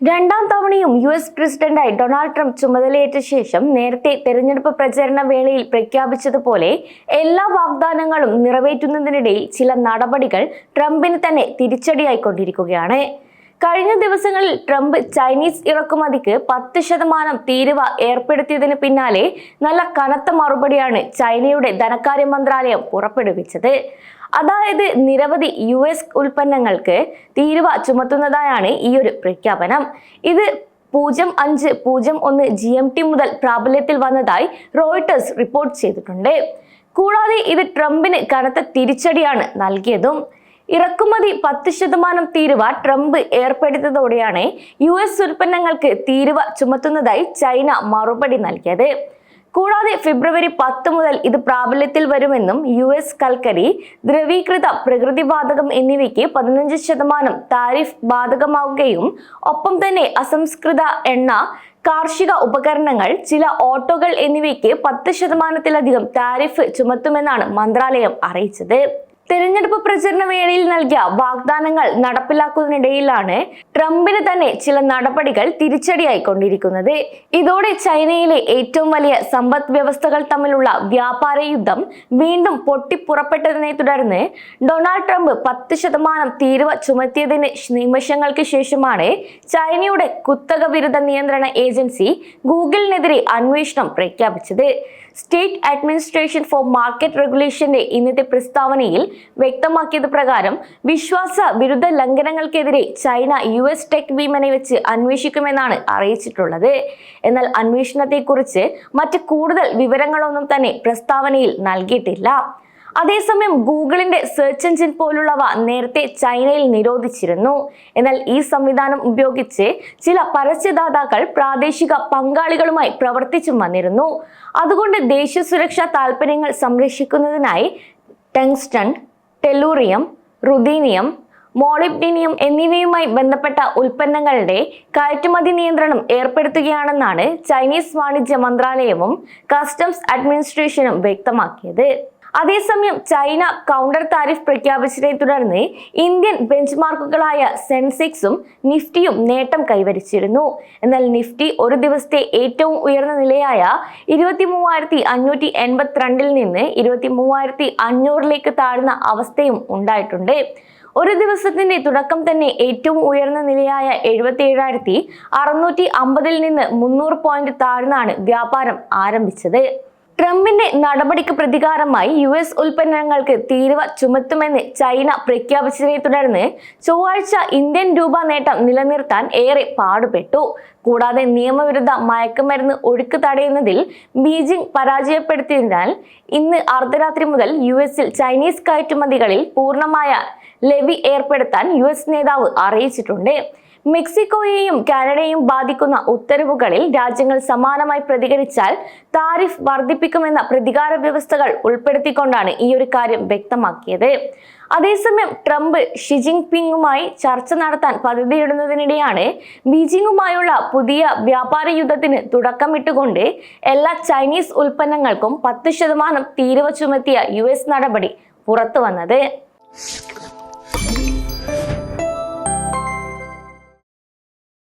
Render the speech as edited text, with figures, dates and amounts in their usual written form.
രണ്ടാം തവണയും US പ്രസിഡന്റായി ഡൊണാൾഡ് ട്രംപ് ചുമതലയേറ്റ ശേഷം നേരത്തെ തെരഞ്ഞെടുപ്പ് പ്രചരണ വേളയിൽ പ്രഖ്യാപിച്ചതുപോലെ എല്ലാ വാഗ്ദാനങ്ങളും നിറവേറ്റുന്നതിനിടയിൽ ചില നടപടികൾ ട്രംപിന് തന്നെ തിരിച്ചടിയായിക്കൊണ്ടിരിക്കുകയാണ്. കഴിഞ്ഞ ദിവസങ്ങളിൽ ട്രംപ് ചൈനീസ് ഇറക്കുമതിക്ക് 10% തീരുവ ഏർപ്പെടുത്തിയതിന് പിന്നാലെ നല്ല കനത്ത മറുപടിയാണ് ചൈനയുടെ ധനകാര്യ മന്ത്രാലയം പുറപ്പെടുവിച്ചത്. അതായത് നിരവധി US ഉൽപ്പന്നങ്ങൾക്ക് തീരുവ ചുമത്തുന്നതായാണ് ഈ ഒരു പ്രഖ്യാപനം. ഇത് 0501 GMT മുതൽ പ്രാബല്യത്തിൽ വന്നതായി റോയിട്ടേഴ്സ് റിപ്പോർട്ട് ചെയ്തിട്ടുണ്ട്. കൂടാതെ ഇത് ട്രംപിന് കനത്ത തിരിച്ചടിയാണ് നൽകിയതും. ഇറക്കുമതി 10% തീരുവ ട്രംപ് ഏർപ്പെടുത്തിയതോടെയാണ് US ഉൽപ്പന്നങ്ങൾക്ക് തീരുവ ചുമത്തുന്നതായി ചൈന മറുപടി നൽകിയത്. കൂടാതെ ഫെബ്രുവരി 10 മുതൽ ഇത് പ്രാബല്യത്തിൽ വരുമെന്നും US കൽക്കരി, ദ്രവീകൃത പ്രകൃതിവാതകം എന്നിവയ്ക്ക് 15% താരിഫ് ബാധകമാവുകയും ഒപ്പം തന്നെ അസംസ്കൃത എണ്ണ, കാർഷിക ഉപകരണങ്ങൾ, ചില ഓട്ടോകൾ എന്നിവയ്ക്ക് 10%-ലധികം താരിഫ് ചുമത്തുമെന്നാണ് മന്ത്രാലയം അറിയിച്ചത്. തെരഞ്ഞെടുപ്പ് പ്രചരണ വേളയിൽ നൽകിയ വാഗ്ദാനങ്ങൾ നടപ്പിലാക്കുന്നതിനിടയിലാണ് ട്രംപിന് തന്നെ ചില നടപടികൾ തിരിച്ചടിയായിക്കൊണ്ടിരിക്കുന്നത്. ഇതോടെ ചൈനയിലെ ഏറ്റവും വലിയ സമ്പദ് വ്യവസ്ഥകൾ തമ്മിലുള്ള വ്യാപാര യുദ്ധം വീണ്ടും പൊട്ടിപ്പുറപ്പെട്ടതിനെ തുടർന്ന് ഡൊണാൾഡ് ട്രംപ് 10% തീരുവ ചുമത്തിയതിന് നിമിഷങ്ങൾക്ക് ശേഷമാണ് ചൈനയുടെ കുത്തക വിരുദ്ധ നിയന്ത്രണ ഏജൻസി ഗൂഗിളിനെതിരെ അന്വേഷണം പ്രഖ്യാപിച്ചത്. സ്റ്റേറ്റ് അഡ്മിനിസ്ട്രേഷൻ ഫോർ മാർക്കറ്റ് റെഗുലേഷന്റെ ഇന്നത്തെ പ്രസ്താവനയിൽ വ്യക്തമാക്കിയത് പ്രകാരം വിശ്വാസ വിരുദ്ധ ലംഘനങ്ങൾക്കെതിരെ ചൈന US ടെക് വീമനെ വെച്ച് അന്വേഷിക്കുമെന്നാണ് അറിയിച്ചിട്ടുള്ളത്. എന്നാൽ അന്വേഷണത്തെക്കുറിച്ച് മറ്റ് കൂടുതൽ വിവരങ്ങളൊന്നും തന്നെ പ്രസ്താവനയിൽ നൽകിയിട്ടില്ല. അതേസമയം ഗൂഗിളിന്റെ സെർച്ച് എഞ്ചിൻ പോലുള്ളവ നേരത്തെ ചൈനയിൽ നിരോധിച്ചിരുന്നു. എന്നാൽ ഈ സംവിധാനം ഉപയോഗിച്ച് ചില പരസ്യദാതാക്കൾ പ്രാദേശിക പങ്കാളികളുമായി പ്രവർത്തിച്ചു വന്നിരുന്നു. അതുകൊണ്ട് ദേശീയ സുരക്ഷാ താൽപര്യങ്ങൾ സംരക്ഷിക്കുന്നതിനായി ടങ്സ്റ്റൺ, ടെല്ലൂറിയം, റുദീനിയം, മോളിബ്ഡിനിയം എന്നിവയുമായി ബന്ധപ്പെട്ട ഉൽപ്പന്നങ്ങളുടെ കയറ്റുമതി നിയന്ത്രണം ഏർപ്പെടുത്തുകയാണെന്നാണ് ചൈനീസ് വാണിജ്യ മന്ത്രാലയവും കസ്റ്റംസ് അഡ്മിനിസ്ട്രേഷനും വ്യക്തമാക്കിയത്. അതേസമയം ചൈന കൗണ്ടർ താരിഫ് പ്രഖ്യാപിച്ചതിനെ തുടർന്ന് ഇന്ത്യൻ ബെഞ്ച്മാർക്കുകളായ സെൻസെക്സും നിഫ്റ്റിയും നേട്ടം കൈവരിച്ചിരുന്നു. എന്നാൽ നിഫ്റ്റി ഒരു ദിവസത്തെ ഏറ്റവും ഉയർന്ന നിലയായ 23,582 നിന്ന് 23,500 താഴ്ന്ന അവസ്ഥയും ഉണ്ടായിട്ടുണ്ട്. ഒരു ദിവസത്തിന്റെ തുടക്കം തന്നെ ഏറ്റവും ഉയർന്ന നിലയായ 77,650 നിന്ന് 300 പോയിന്റ് താഴ്ന്നാണ് വ്യാപാരം ആരംഭിച്ചത്. ട്രംപിന്റെ നടപടിക്ക് പ്രതികാരമായി US ഉൽപ്പന്നങ്ങൾക്ക് തീരുവ ചുമത്തുമെന്ന് ചൈന പ്രഖ്യാപിച്ചതിനെ തുടർന്ന് ചൊവ്വാഴ്ച ഇന്ത്യൻ രൂപ നേട്ടം നിലനിർത്താൻ ഏറെ പാടുപെട്ടു. കൂടാതെ നിയമവിരുദ്ധ മയക്കുമരുന്ന് ഒഴുക്ക് തടയുന്നതിൽ ബീജിംഗ് പരാജയപ്പെടുത്തിയതിനാൽ ഇന്ന് അർദ്ധരാത്രി മുതൽ US-ൽ ചൈനീസ് കയറ്റുമതികളിൽ പൂർണ്ണമായ ലെവി ഏർപ്പെടുത്താൻ US നേതാവ് അറിയിച്ചിട്ടുണ്ട്. മെക്സിക്കോയെയും കാനഡയെയും ബാധിക്കുന്ന ഉത്തരവുകളിൽ രാജ്യങ്ങൾ സമാനമായി പ്രതികരിച്ചാൽ താരിഫ് വർദ്ധിപ്പിക്കുമെന്ന പ്രതികാര വ്യവസ്ഥകൾ ഉൾപ്പെടുത്തിക്കൊണ്ടാണ് ഈ ഒരു കാര്യം വ്യക്തമാക്കിയത്. അതേസമയം ട്രംപ് ഷി ജിൻപിങ്ങുമായി ചർച്ച നടത്താൻ പദ്ധതിയിടുന്നതിനിടെയാണ് ബീജിംഗുമായുള്ള പുതിയ വ്യാപാര യുദ്ധത്തിന് തുടക്കമിട്ടുകൊണ്ട് എല്ലാ ചൈനീസ് ഉൽപ്പന്നങ്ങൾക്കും 10% തീരുവ ചുമത്തിയ US നടപടി പുറത്തു വന്നത്.